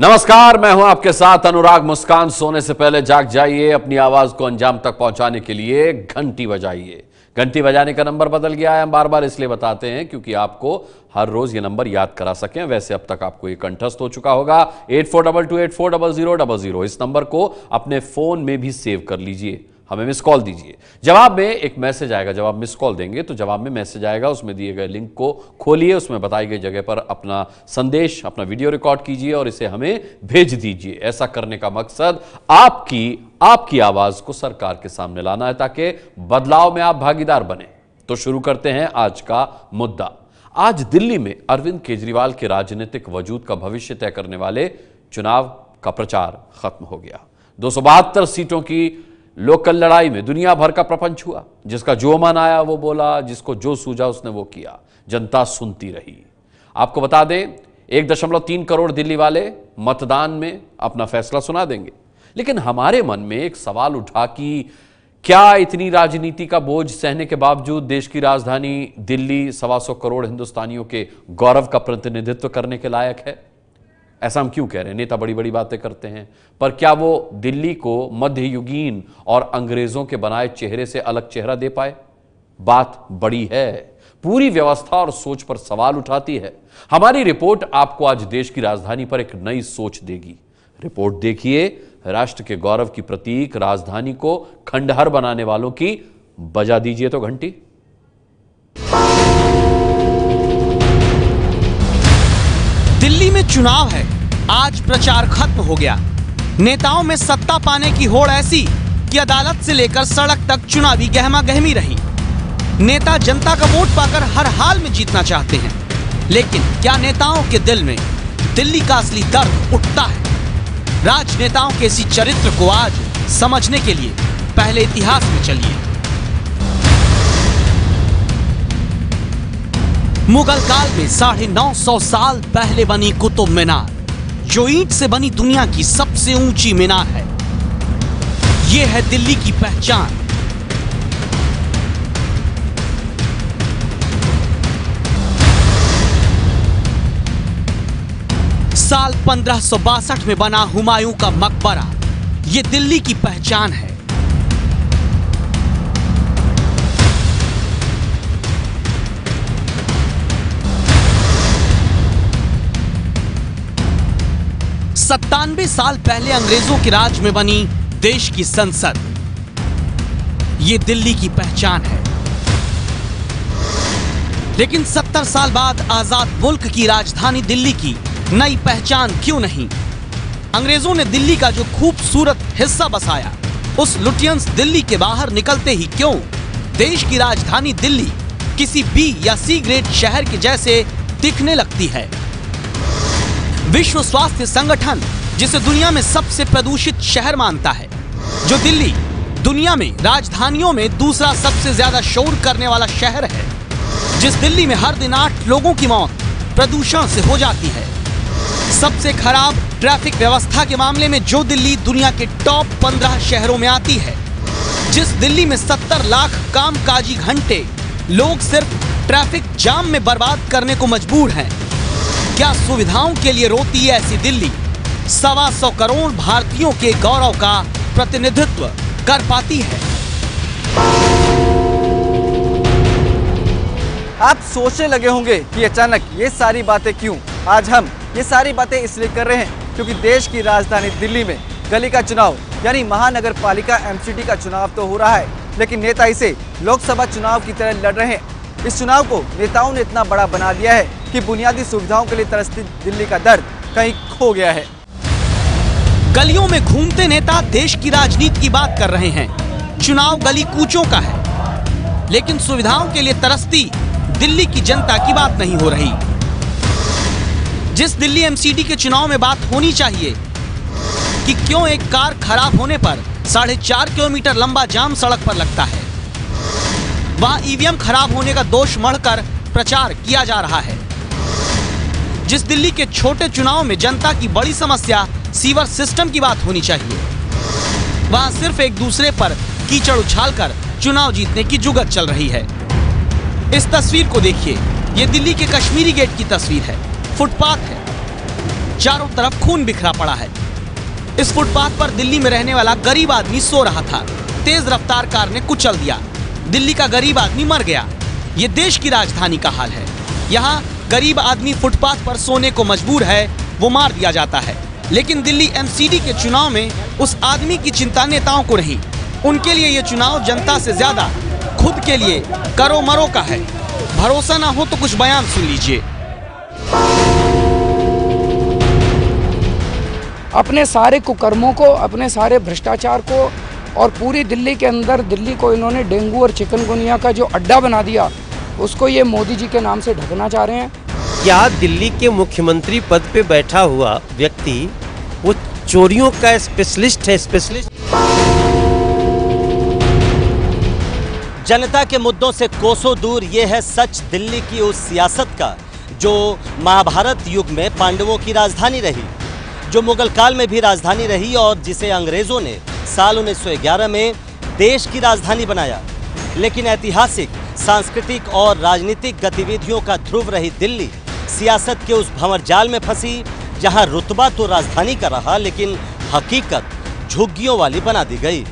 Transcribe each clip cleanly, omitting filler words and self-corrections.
नमस्कार, मैं हूं आपके साथ अनुराग मुस्कान। सोने से पहले जाग जाइए, अपनी आवाज को अंजाम तक पहुंचाने के लिए घंटी बजाइए। घंटी बजाने का नंबर बदल गया है, हम बार बार इसलिए बताते हैं क्योंकि आपको हर रोज ये नंबर याद करा सकें। वैसे अब तक आपको ये कंठस्थ हो चुका होगा 8422840000। इस नंबर को अपने फोन में भी सेव कर लीजिए, हमें मिस कॉल दीजिए। जवाब में एक मैसेज आएगा, जब आप मिस कॉल देंगे तो जवाब में मैसेज आएगा, उसमें दिए गए लिंक को खोलिए, उसमें बताई गई जगह पर अपना संदेश, अपना वीडियो रिकॉर्ड कीजिए और इसे हमें भेज दीजिए। ऐसा करने का मकसद आपकी आवाज को सरकार के सामने लाना है ताकि बदलाव में आप भागीदार बने। तो शुरू करते हैं आज का मुद्दा। आज दिल्ली में अरविंद केजरीवाल के राजनीतिक वजूद का भविष्य तय करने वाले चुनाव का प्रचार खत्म हो गया। 272 सीटों की लोकल लड़ाई में दुनिया भर का प्रपंच हुआ। जिसका जो मन आया वो बोला, जिसको जो सूझा उसने वो किया। जनता सुनती रही। आपको बता दें 1.3 करोड़ दिल्ली वाले मतदान में अपना फैसला सुना देंगे। लेकिन हमारे मन में एक सवाल उठा कि क्या इतनी राजनीति का बोझ सहने के बावजूद देश की राजधानी दिल्ली 125 करोड़ हिंदुस्तानियों के गौरव का प्रतिनिधित्व करने के लायक है? ऐसा हम क्यों कह रहे हैं? नेता बड़ी बड़ी बातें करते हैं, पर क्या वो दिल्ली को मध्ययुगीन और अंग्रेजों के बनाए चेहरे से अलग चेहरा दे पाए? बात बड़ी है, पूरी व्यवस्था और सोच पर सवाल उठाती है। हमारी रिपोर्ट आपको आज देश की राजधानी पर एक नई सोच देगी। रिपोर्ट देखिए, राष्ट्र के गौरव की प्रतीक राजधानी को खंडहर बनाने वालों की बजा दीजिए तो घंटी। दिल्ली में चुनाव है, आज प्रचार खत्म हो गया। नेताओं में सत्ता पाने की होड़ ऐसी कि अदालत से लेकर सड़क तक चुनावी गहमा गहमी रही। नेता जनता का वोट पाकर हर हाल में जीतना चाहते हैं, लेकिन क्या नेताओं के दिल में दिल्ली का असली दर्द उठता है? राजनेताओं के इसी चरित्र को आज समझने के लिए पहले इतिहास में चलिए। मुगल काल में 950 साल पहले बनी कुतुब मीनार, जो ईंट से बनी दुनिया की सबसे ऊंची मीनार है। यह है दिल्ली की पहचान। साल 1562 में बना हुमायूं का मकबरा, यह दिल्ली की पहचान है। सत्तानवे साल पहले अंग्रेजों के राज में बनी देश की संसद, ये दिल्ली की पहचान है। लेकिन 70 साल बाद आजाद मुल्क की राजधानी दिल्ली की नई पहचान क्यों नहीं? अंग्रेजों ने दिल्ली का जो खूबसूरत हिस्सा बसाया, उस लुटियंस दिल्ली के बाहर निकलते ही क्यों देश की राजधानी दिल्ली किसी बी या सी ग्रेड शहर के जैसे दिखने लगती है? विश्व स्वास्थ्य संगठन, जिसे दुनिया में सबसे प्रदूषित शहर मानता है, जो दिल्ली दुनिया में राजधानियों में दूसरा सबसे ज्यादा शोर करने वाला शहर है, जिस दिल्ली में हर दिन 8 लोगों की मौत प्रदूषण से हो जाती है, सबसे खराब ट्रैफिक व्यवस्था के मामले में जो दिल्ली दुनिया के टॉप 15 शहरों में आती है, जिस दिल्ली में 70 लाख कामकाजी घंटे लोग सिर्फ ट्रैफिक जाम में बर्बाद करने को मजबूर हैं, क्या सुविधाओं के लिए रोती है ऐसी दिल्ली 125 करोड़ भारतीयों के गौरव का प्रतिनिधित्व कर पाती है? आप सोचने लगे होंगे कि अचानक ये सारी बातें क्यों? आज हम ये सारी बातें इसलिए कर रहे हैं क्योंकि देश की राजधानी दिल्ली में गली का चुनाव यानी महानगर पालिका MCD का चुनाव तो हो रहा है, लेकिन नेता इसे लोकसभा चुनाव की तरह लड़ रहे हैं। इस चुनाव को नेताओं ने इतना बड़ा बना दिया है कि बुनियादी सुविधाओं के लिए तरसती दिल्ली का दर्द कहीं खो गया है। गलियों में घूमते नेता देश की राजनीति की बात कर रहे हैं। चुनाव गली कूचों का है, लेकिन सुविधाओं के लिए तरसती दिल्ली की जनता की बात नहीं हो रही। जिस दिल्ली MCD के चुनाव में बात होनी चाहिए कि क्यों एक कार खराब होने पर 4.5 किलोमीटर लंबा जाम सड़क पर लगता है, वहां EVM खराब होने का दोष मढ़कर प्रचार किया जा रहा है। जिस दिल्ली के छोटे चुनाव में जनता की बड़ी समस्या सीवर सिस्टम की बात होनी चाहिए, वहां सिर्फ एक दूसरे पर कीचड़ उछालकर चुनाव जीतने की जुगत चल रही है। इस तस्वीर को देखिए, ये दिल्ली के कश्मीरी गेट की तस्वीर है। फुटपाथ है, चारों तरफ खून बिखरा पड़ा है। इस फुटपाथ पर दिल्ली में रहने वाला गरीब आदमी सो रहा था। तेज रफ्तार कार ने कुचल दिया। दिल्ली का गरीब आदमी मर गया। ये देश की राजधानी का हाल है। यहाँ गरीब आदमी फुटपाथ पर सोने को मजबूर है, वो मार दिया जाता है। लेकिन दिल्ली एमसीडी के चुनाव में उस आदमी की चिंता नेताओं को नहीं। उनके लिए ये चुनाव जनता से ज्यादा खुद के लिए करो मरो का है। भरोसा ना हो तो कुछ बयान सुन लीजिए। अपने सारे कुकर्मों को, अपने सारे भ्रष्टाचार को और पूरी दिल्ली के अंदर दिल्ली को इन्होंने डेंगू और चिकनगुनिया का जो अड्डा बना दिया, उसको ये मोदी जी के नाम से ढकना चाह रहे हैं। क्या दिल्ली के मुख्यमंत्री पद पे बैठा हुआ व्यक्ति वो चोरियों का स्पेशलिस्ट है? स्पेशलिस्ट जनता के मुद्दों से कोसों दूर ये है सच दिल्ली की उस सियासत का जो महाभारत युग में पांडवों की राजधानी रही, जो मुगल काल में भी राजधानी रही और जिसे अंग्रेजों ने साल 1911 में देश की राजधानी बनाया। लेकिन ऐतिहासिक, सांस्कृतिक और राजनीतिक गतिविधियों का ध्रुव रही दिल्ली सियासत के उस भंवर जाल में फंसी जहां रुतबा तो राजधानी का रहा लेकिन हकीकत झुग्गियों वाली बना दी गई।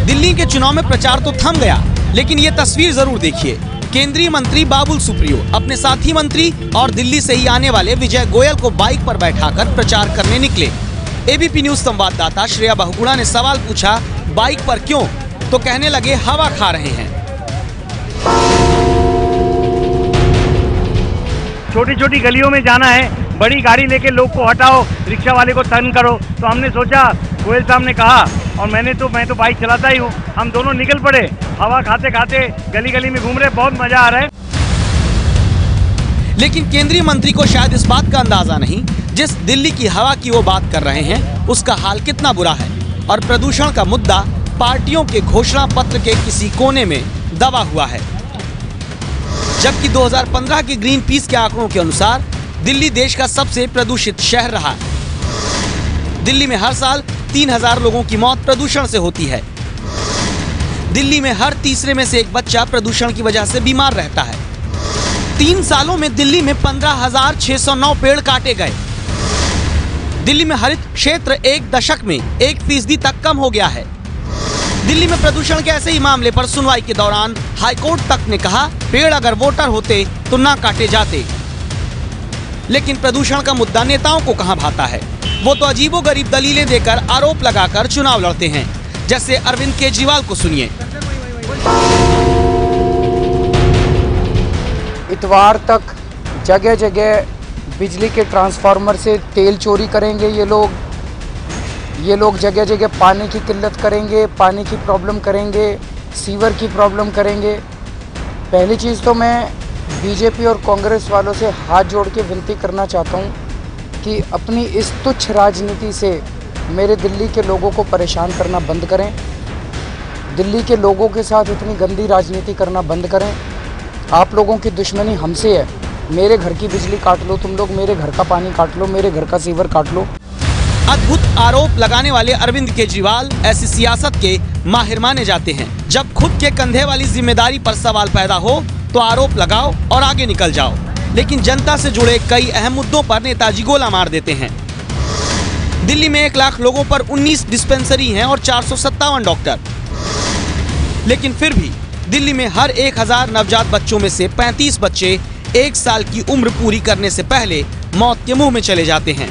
दिल्ली के चुनाव में प्रचार तो थम गया, लेकिन ये तस्वीर जरूर देखिए। केंद्रीय मंत्री बाबुल सुप्रियो अपने साथी मंत्री और दिल्ली से ही आने वाले विजय गोयल को बाइक पर बैठाकर प्रचार करने निकले। एबीपी न्यूज संवाददाता श्रेया बहुगुणा ने सवाल पूछा, बाइक पर क्यों? तो कहने लगे हवा खा रहे हैं। छोटी छोटी गलियों में जाना है, बड़ी गाड़ी लेके लोग को हटाओ, रिक्शा वाले को टर्न करो। तो हमने सोचा, गोयल साहब ने कहा और मैं तो बाइक चलाता ही हूँ, हम दोनों निकल पड़े। हवा खाते खाते गली गली में घूम रहे, बहुत मजा आ रहा है। लेकिन केंद्रीय मंत्री को शायद इस बात का अंदाजा नहीं, जिस दिल्ली की हवा की वो बात कर रहे हैं उसका हाल कितना बुरा है। और प्रदूषण का मुद्दा पार्टियों के घोषणा पत्र के किसी कोने में दबा हुआ है। जबकि 2015 के ग्रीन पीस के आंकड़ों के अनुसार दिल्ली देश का सबसे प्रदूषित शहर रहा। दिल्ली में हर साल 3000 लोगों की मौत प्रदूषण से होती है। दिल्ली में हर तीसरे में से एक बच्चा प्रदूषण की वजह से बीमार रहता है। 3 सालों में दिल्ली में 15,609 पेड़ काटे गए। दिल्ली में हरित क्षेत्र एक दशक में 1% तक कम हो गया है। दिल्ली में प्रदूषण के ऐसे ही मामले पर सुनवाई के दौरान हाईकोर्ट तक ने कहा, पेड़ अगर वोटर होते तो ना काटे जाते। लेकिन प्रदूषण का मुद्दा नेताओं को कहां भाता है। वो तो अजीबोगरीब दलीलें देकर आरोप लगाकर चुनाव लड़ते हैं। जैसे अरविंद केजरीवाल को सुनिए। इतवार तक जगह जगह बिजली के ट्रांसफार्मर से तेल चोरी करेंगे ये लोग जगह जगह पानी की किल्लत करेंगे, पानी की प्रॉब्लम करेंगे, सीवर की प्रॉब्लम करेंगे। पहली चीज़ तो मैं बीजेपी और कांग्रेस वालों से हाथ जोड़ के विनती करना चाहता हूँ कि अपनी इस तुच्छ राजनीति से मेरे दिल्ली के लोगों को परेशान करना बंद करें। दिल्ली के लोगों के साथ इतनी गंदी राजनीति करना बंद करें। आप लोगों की दुश्मनी हमसे है। मेरे घर की बिजली काट लो तुम लोग, मेरे घर का पानी काट लो, मेरे घर का सीवर काट लो। अद्भुत आरोप लगाने वाले अरविंद केजरीवाल ऐसी सियासत के माहिर माने जाते हैं। जब खुद के कंधे वाली जिम्मेदारी पर सवाल पैदा हो तो आरोप लगाओ और आगे निकल जाओ। लेकिन जनता से जुड़े कई अहम मुद्दों पर नेताजी गोला मार देते हैं। दिल्ली में 1 लाख लोगों पर 19 डिस्पेंसरी हैं और 457 डॉक्टर। लेकिन फिर भी दिल्ली में हर 1000 नवजात बच्चों में से 35 बच्चे 1 साल की उम्र पूरी करने से पहले मौत के मुंह में चले जाते हैं।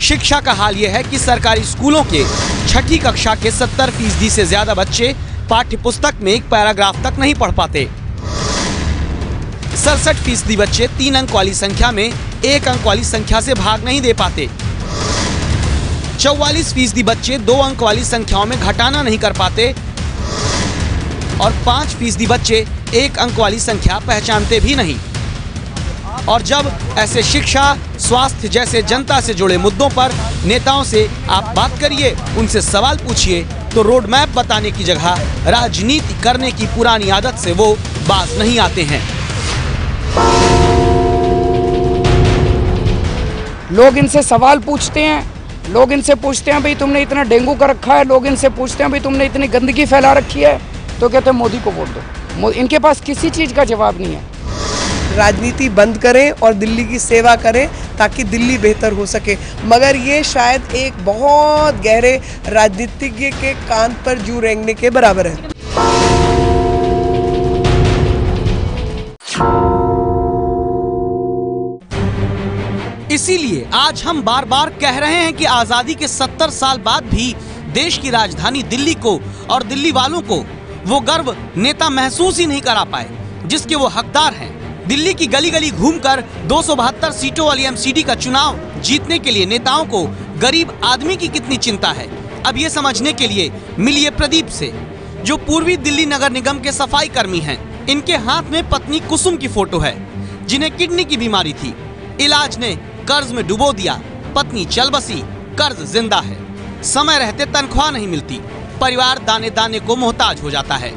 शिक्षा का हाल यह है कि सरकारी स्कूलों के 6ठी कक्षा के 70% से ज्यादा बच्चे पाठ्य पुस्तक में 1 पैराग्राफ तक नहीं पढ़ पाते। 67% बच्चे 3 अंक वाली संख्या में 1 अंक वाली संख्या से भाग नहीं दे पाते। 44% बच्चे 2 अंक वाली संख्याओं में घटाना नहीं कर पाते और 5% बच्चे 1 अंक वाली संख्या पहचानते भी नहीं। और जब ऐसे शिक्षा, स्वास्थ्य जैसे जनता से जुड़े मुद्दों पर नेताओं से आप बात करिए, उनसे सवाल पूछिए, तो रोड मैप बताने की जगह राजनीति करने की पुरानी आदत से वो बाज नहीं आते हैं। लोग इनसे सवाल पूछते हैं, लोग इनसे पूछते हैं भाई तुमने इतना डेंगू कर रखा है, लोग इनसे पूछते हैं भाई तुमने इतनी गंदगी फैला रखी है, तो कहते हैं मोदी को वोट दो। इनके पास किसी चीज़ का जवाब नहीं है। राजनीति बंद करें और दिल्ली की सेवा करें ताकि दिल्ली बेहतर हो सके। मगर ये शायद एक बहुत गहरे राजनीतिज्ञ के कान पर जू रेंगने के बराबर है। इसीलिए आज हम बार बार कह रहे हैं कि आजादी के 70 साल बाद भी देश की राजधानी दिल्ली को और दिल्ली वालों को वो गर्व नेता महसूस ही नहीं करा पाए जिसके वो हकदार हैं। दिल्ली की गली गली घूमकर 272 सीटों वाली एमसीडी का चुनाव जीतने के लिए नेताओं को गरीब आदमी की कितनी चिंता है, अब ये समझने के लिए मिलिए प्रदीप से, जो पूर्वी दिल्ली नगर निगम के सफाई कर्मी हैं। इनके हाथ में पत्नी कुसुम की फोटो है जिन्हें किडनी की बीमारी थी। इलाज ने कर्ज में डुबो दिया, पत्नी चल बसी, कर्ज जिंदा है। समय रहते तनख्वाह नहीं मिलती, परिवार दाने दाने को मोहताज हो जाता है।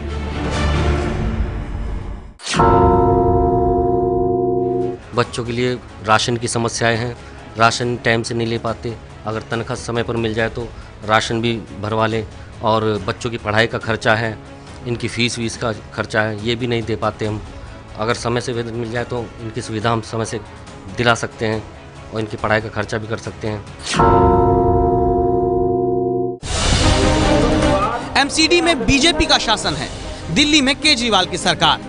बच्चों के लिए राशन की समस्याएं हैं, राशन टाइम से नहीं ले पाते। अगर तनख्वाह समय पर मिल जाए तो राशन भी भरवा लें। और बच्चों की पढ़ाई का खर्चा है, इनकी फीस वीस का खर्चा है, ये भी नहीं दे पाते हम। अगर समय से वेतन मिल जाए तो इनकी सुविधा हम समय से दिला सकते हैं और इनकी पढ़ाई का खर्चा भी कर सकते हैं। एमसीडी में बीजेपी का शासन है, दिल्ली में केजरीवाल की सरकार।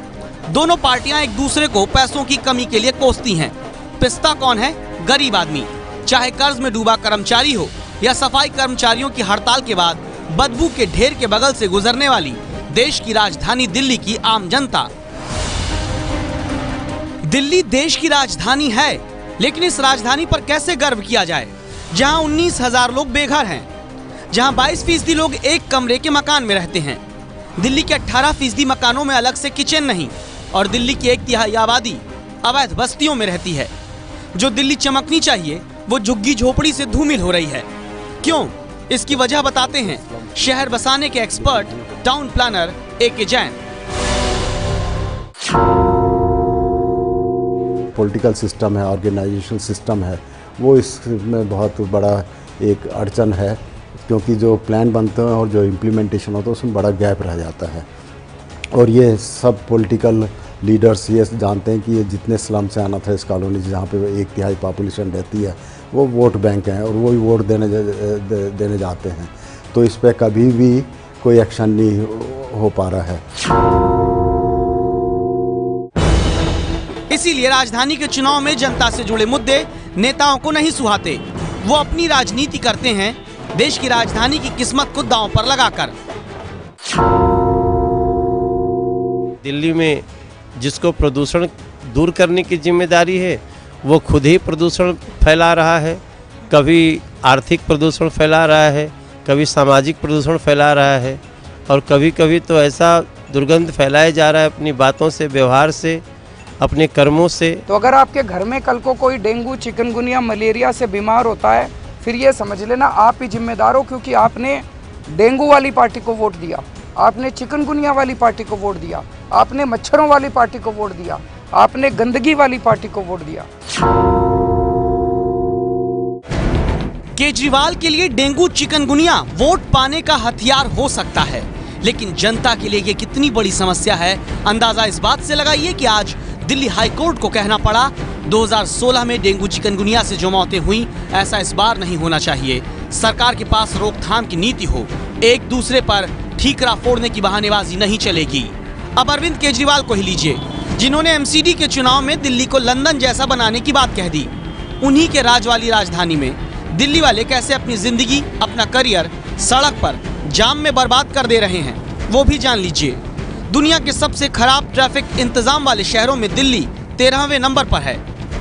दोनों पार्टियां एक दूसरे को पैसों की कमी के लिए कोसती हैं। पिसता कौन है? गरीब आदमी, चाहे कर्ज में डूबा कर्मचारी हो या सफाई कर्मचारियों की हड़ताल के बाद बदबू के ढेर के बगल से गुजरने वाली देश की राजधानी दिल्ली की आम जनता। दिल्ली देश की राजधानी है, लेकिन इस राजधानी पर कैसे गर्व किया जाए जहां 19,000 लोग बेघर हैं, जहां 22% लोग एक कमरे के मकान में रहते हैं। दिल्ली के 18% मकानों में अलग से किचन नहीं और दिल्ली की 1/3 आबादी अवैध बस्तियों में रहती है। जो दिल्ली चमकनी चाहिए वो झुग्गी झोपड़ी से धूमिल हो रही है। क्यों? इसकी वजह बताते हैं शहर बसाने के expert town planner AK Jain. Political system है, ऑर्गेनाइजेशनल सिस्टम है, वो इसमें बहुत बड़ा एक अड़चन है, क्योंकि जो प्लान बनते हैं और जो इम्प्लीमेंटेशन होता है उसमें बड़ा गैप रह जाता है। और ये सब पॉलिटिकल लीडर्स ये जानते हैं कि ये जितने स्लम से आना था इस कॉलोनी जहाँ पे 1/3 पॉपुलेशन रहती है वो वोट बैंक हैं और वही वोट देने जाते हैं। तो इस पर कभी भी कोई एक्शन नहीं हो पा रहा है। इसीलिए राजधानी के चुनाव में जनता से जुड़े मुद्दे नेताओं को नहीं सुहाते। वो अपनी राजनीति करते हैं देश की राजधानी की किस्मत को दांव पर लगाकर। दिल्ली में जिसको प्रदूषण दूर करने की जिम्मेदारी है वो खुद ही प्रदूषण फैला रहा है। कभी आर्थिक प्रदूषण फैला रहा है, कभी सामाजिक प्रदूषण फैला रहा है और कभी कभी तो ऐसा दुर्गंध फैलाया जा रहा है अपनी बातों से, व्यवहार से, अपने कर्मों से। तो अगर आपके घर में कल को कोई डेंगू, चिकनगुनिया, मलेरिया से बीमार होता है, फिर ये समझ लेना आप ही जिम्मेदार हो, क्योंकि आपने डेंगू वाली पार्टी को वोट दिया, आपने चिकनगुनिया वाली पार्टी को वोट दिया, आपने मच्छरों वाली पार्टी को वोट दिया, आपने गंदगी वाली पार्टी को वोट दिया। केजरीवाल के लिए डेंगू, चिकनगुनिया वोट पाने का हथियार हो सकता है, लेकिन जनता के लिए ये कितनी बड़ी समस्या है अंदाजा इस बात से लगाइए कि आज दिल्ली हाई कोर्ट को कहना पड़ा 2016 में डेंगू चिकनगुनिया से जो मौतें हुई ऐसा इस बार नहीं होना चाहिए। सरकार के पास रोकथाम की नीति हो, एक दूसरे पर ठीकरा फोड़ने की बहानेबाजी नहीं चलेगी। अब अरविंद केजरीवाल को ही लीजिए, जिन्होंने एमसीडी के चुनाव में दिल्ली को लंदन जैसा बनाने की बात कह दी। उन्हीं के राज वाली राजधानी में दिल्ली वाले कैसे अपनी जिंदगी, अपना करियर सड़क पर जाम में बर्बाद कर दे रहे हैं वो भी जान लीजिए। दुनिया के सबसे खराब ट्रैफिक इंतजाम वाले शहरों में दिल्ली 13वें नंबर पर है।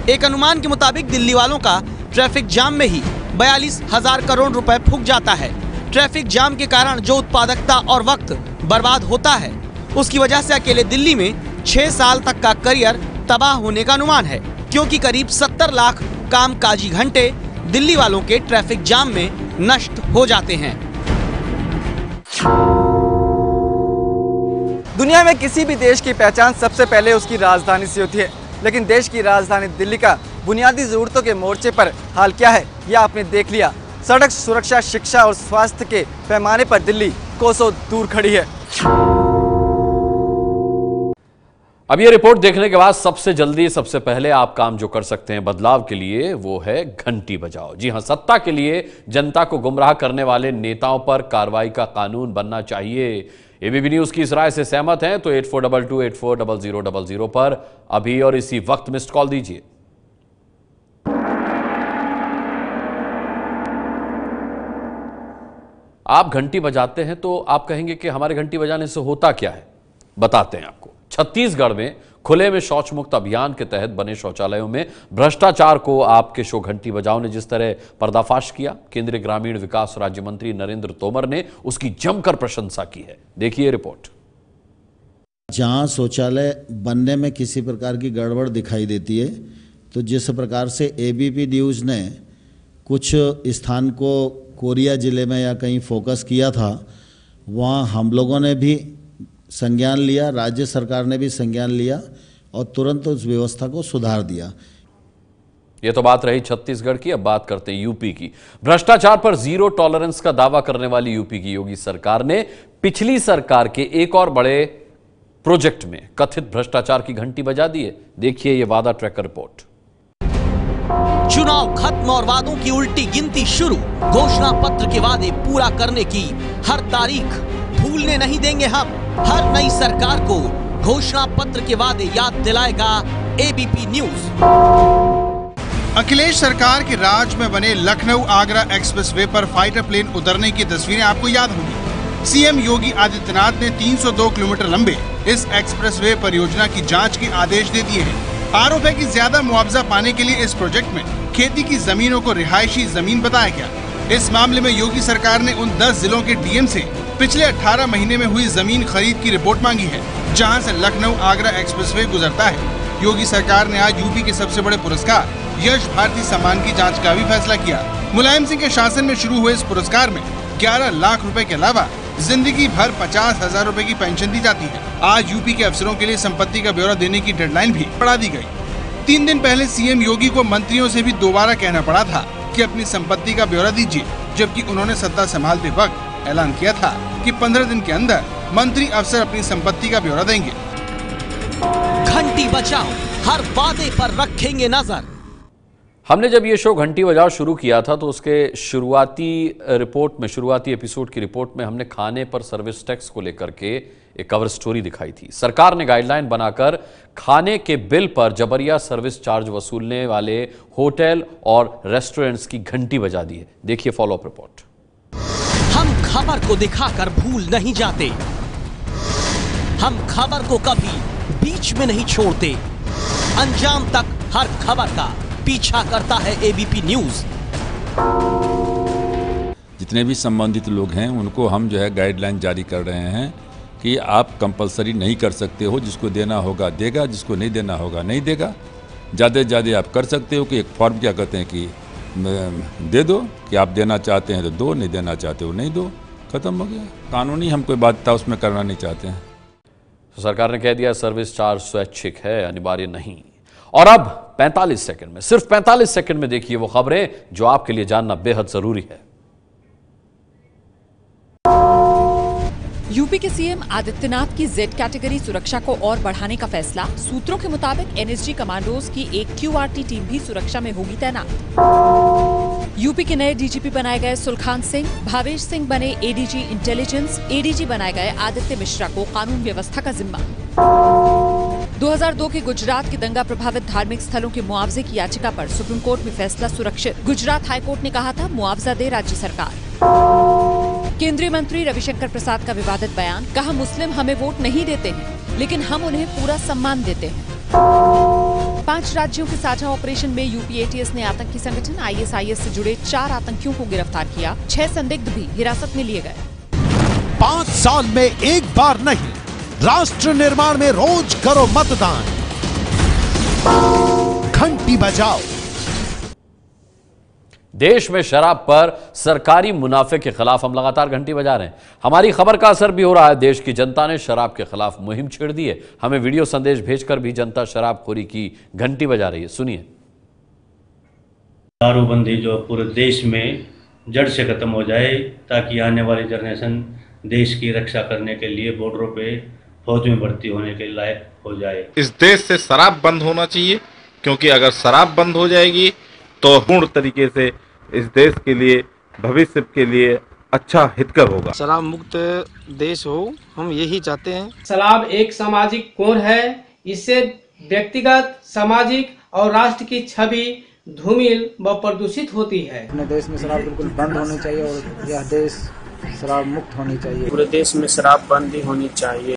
एक अनुमान के मुताबिक दिल्ली वालों का ट्रैफिक जाम में ही 42,000 करोड़ रुपए फूंक जाता है। ट्रैफिक जाम के कारण जो उत्पादकता और वक्त बर्बाद होता है उसकी वजह से अकेले दिल्ली में 6 साल तक का करियर तबाह होने का अनुमान है, क्योंकि करीब 70 लाख कामकाजी घंटे दिल्ली वालों के ट्रैफिक जाम में नष्ट हो जाते हैं। दुनिया में किसी भी देश की पहचान सबसे पहले उसकी राजधानी से होती है, लेकिन देश की राजधानी दिल्ली का बुनियादी जरूरतों के मोर्चे पर हाल क्या है यह आपने देख लिया। सड़क सुरक्षा, शिक्षा और स्वास्थ्य के पैमाने पर दिल्ली कोसों दूर खड़ी है। अब ये रिपोर्ट देखने के बाद सबसे जल्दी सबसे पहले आप काम जो कर सकते हैं बदलाव के लिए वो है घंटी बजाओ। जी हां, सत्ता के लिए जनता को गुमराह करने वाले नेताओं पर कार्रवाई का कानून बनना चाहिए। एबीपी न्यूज की इस राय से सहमत हैं तो 8422840000 पर अभी और इसी वक्त मिस्ड कॉल दीजिए। आप घंटी बजाते हैं तो आप कहेंगे कि हमारे घंटी बजाने से होता क्या है, बताते हैं आपको। छत्तीसगढ़ में खुले में शौच मुक्त अभियान के तहत बने शौचालयों में भ्रष्टाचार को आपके शो घंटी बजाओ ने जिस तरह पर्दाफाश किया, केंद्रीय ग्रामीण विकास राज्य मंत्री नरेंद्र तोमर ने उसकी जमकर प्रशंसा की है। देखिए रिपोर्ट। जहां शौचालय बनने में किसी प्रकार की गड़बड़ दिखाई देती है तो जिस प्रकार से एबीपी न्यूज़ ने कुछ स्थान को कोरिया जिले में या कहीं फोकस किया था, वहाँ हम लोगों ने भी संज्ञान लिया, राज्य सरकार ने भी संज्ञान लिया और तुरंत उस व्यवस्था को सुधार दिया। यह तो बात रही छत्तीसगढ़ की। अब बात करते हैं यूपी की। भ्रष्टाचार पर जीरो टॉलरेंस का दावा करने वाली यूपी की योगी सरकार ने पिछली सरकार के एक और बड़े प्रोजेक्ट में कथित भ्रष्टाचार की घंटी बजा दी है। देखिए यह वादा ट्रैकर रिपोर्ट। चुनाव खत्म और वादों की उल्टी गिनती शुरू। घोषणा पत्र के वादे पूरा करने की हर तारीख भूलने नहीं देंगे हम। हर नई सरकार को घोषणा पत्र के वादे याद दिलाएगा एबीपी न्यूज। अखिलेश सरकार के राज में बने लखनऊ आगरा एक्सप्रेसवे पर फाइटर प्लेन उतरने की तस्वीरें आपको याद होंगी। सीएम योगी आदित्यनाथ ने 302 किलोमीटर लंबे इस एक्सप्रेसवे परियोजना की जांच के आदेश दे दिए हैं। आरोप है कि ज्यादा मुआवजा पाने के लिए इस प्रोजेक्ट में खेती की जमीनों को रिहायशी जमीन बताया गया। इस मामले में योगी सरकार ने उन 10 जिलों के डीएम से पिछले 18 महीने में हुई जमीन खरीद की रिपोर्ट मांगी है, जहां से लखनऊ आगरा एक्सप्रेसवे गुजरता है। योगी सरकार ने आज यूपी के सबसे बड़े पुरस्कार यश भारती सम्मान की जांच का भी फैसला किया। मुलायम सिंह के शासन में शुरू हुए इस पुरस्कार में 11 लाख रुपए के अलावा जिंदगी भर 50,000 रुपए की पेंशन दी जाती है। आज यूपी के अफसरों के लिए संपत्ति का ब्यौरा देने की डेडलाइन भी बढ़ा दी गई। 3 दिन पहले सीएम योगी को मंत्रियों से भी दोबारा कहना पड़ा था कि अपनी संपत्ति का ब्यौरा दीजिए, जबकि उन्होंने सत्ता संभालते वक्त ऐलान किया था कि 15 दिन के अंदर मंत्री अफसर अपनी संपत्ति का ब्यौरा देंगे। घंटी बचाओ, हर वादे पर रखेंगे नजर। हमने जब ये शो घंटी बजाओ शुरू किया था तो उसके शुरुआती एपिसोड की रिपोर्ट में हमने खाने पर सर्विस टैक्स को लेकर के एक कवर स्टोरी दिखाई थी। सरकार ने गाइडलाइन बनाकर खाने के बिल पर जबरिया सर्विस चार्ज वसूलने वाले होटल और रेस्टोरेंट्स की घंटी बजा दी है। देखिए फॉलोअप रिपोर्ट। हम खबर को दिखाकर भूल नहीं जाते, हम खबर को कभी बीच में नहीं छोड़ते। अंजाम तक हर खबर का पीछा करता है एबीपी न्यूज। जितने भी संबंधित लोग हैं उनको हम जो है गाइडलाइन जारी कर रहे हैं कि आप कंपलसरी नहीं कर सकते हो, जिसको देना होगा देगा, जिसको नहीं देना होगा नहीं देगा। ज़्यादा से ज़्यादा आप कर सकते हो कि एक फॉर्म क्या कहते हैं कि दे दो कि आप देना चाहते हैं तो दो, नहीं देना चाहते हो नहीं दो, खत्म हो गया। कानूनी हम कोई बाध्यता उसमें करना नहीं चाहते हैं। तो सरकार ने कह दिया सर्विस चार्ज स्वैच्छिक है, अनिवार्य नहीं। और अब 45 सेकंड में, सिर्फ 45 सेकंड में देखिए वो खबरें जो आपके लिए जानना बेहद जरूरी है। यूपी के सीएम आदित्यनाथ की जेड कैटेगरी सुरक्षा को और बढ़ाने का फैसला। सूत्रों के मुताबिक एनएसजी कमांडोज की एक क्यूआरटी टीम भी सुरक्षा में होगी तैनात। यूपी के नए डीजीपी बनाए गए सुलखान सिंह, भावेश सिंह बने एडीजी इंटेलिजेंस, एडीजी बनाए गए आदित्य मिश्रा को कानून व्यवस्था का जिम्मा। 2002 के गुजरात के दंगा प्रभावित धार्मिक स्थलों के मुआवजे की याचिका पर सुप्रीम कोर्ट में फैसला सुरक्षित। गुजरात हाईकोर्ट ने कहा था मुआवजा दे राज्य सरकार। केंद्रीय मंत्री रविशंकर प्रसाद का विवादित बयान, कहा मुस्लिम हमें वोट नहीं देते हैं लेकिन हम उन्हें पूरा सम्मान देते हैं। 5 राज्यों के साझा ऑपरेशन में यूपी एटीएस ने आतंकी संगठन आईएसआईएस से जुड़े 4 आतंकियों को गिरफ्तार किया। 6 संदिग्ध भी हिरासत में लिए गए। 5 साल में एक बार नहीं, राष्ट्र निर्माण में रोज करो मतदान। घंटी बजाओ। देश में शराब पर सरकारी मुनाफे के खिलाफ हम लगातार घंटी बजा रहे हैं। हमारी खबर का असर भी हो रहा है। देश की जनता ने शराब के खिलाफ मुहिम छेड़ दी है। हमें वीडियो संदेश भेजकर भी जनता शराबखोरी की घंटी बजा रही है। सुनिए। दारूबंदी जो पूरे देश में जड़ से खत्म हो जाए ताकि आने वाली जनरेशन देश की रक्षा करने के लिए बॉर्डरों पे फौज में भर्ती होने के लायक हो जाए। इस देश से शराब बंद होना चाहिए, क्योंकि अगर शराब बंद हो जाएगी तो पूर्ण तरीके से इस देश के लिए, भविष्य के लिए अच्छा हितकर होगा। शराब मुक्त देश हो, हम यही चाहते हैं। शराब एक सामाजिक कोण है, इससे व्यक्तिगत, सामाजिक और राष्ट्र की छवि धूमिल व प्रदूषित होती है। अपने देश में शराब बिल्कुल बंद होनी चाहिए और यह देश शराब मुक्त होनी चाहिए। पूरे देश में शराब बंद ही होनी चाहिए।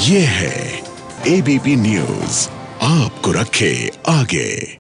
ये है एबीपी न्यूज़, आपको रखे आगे।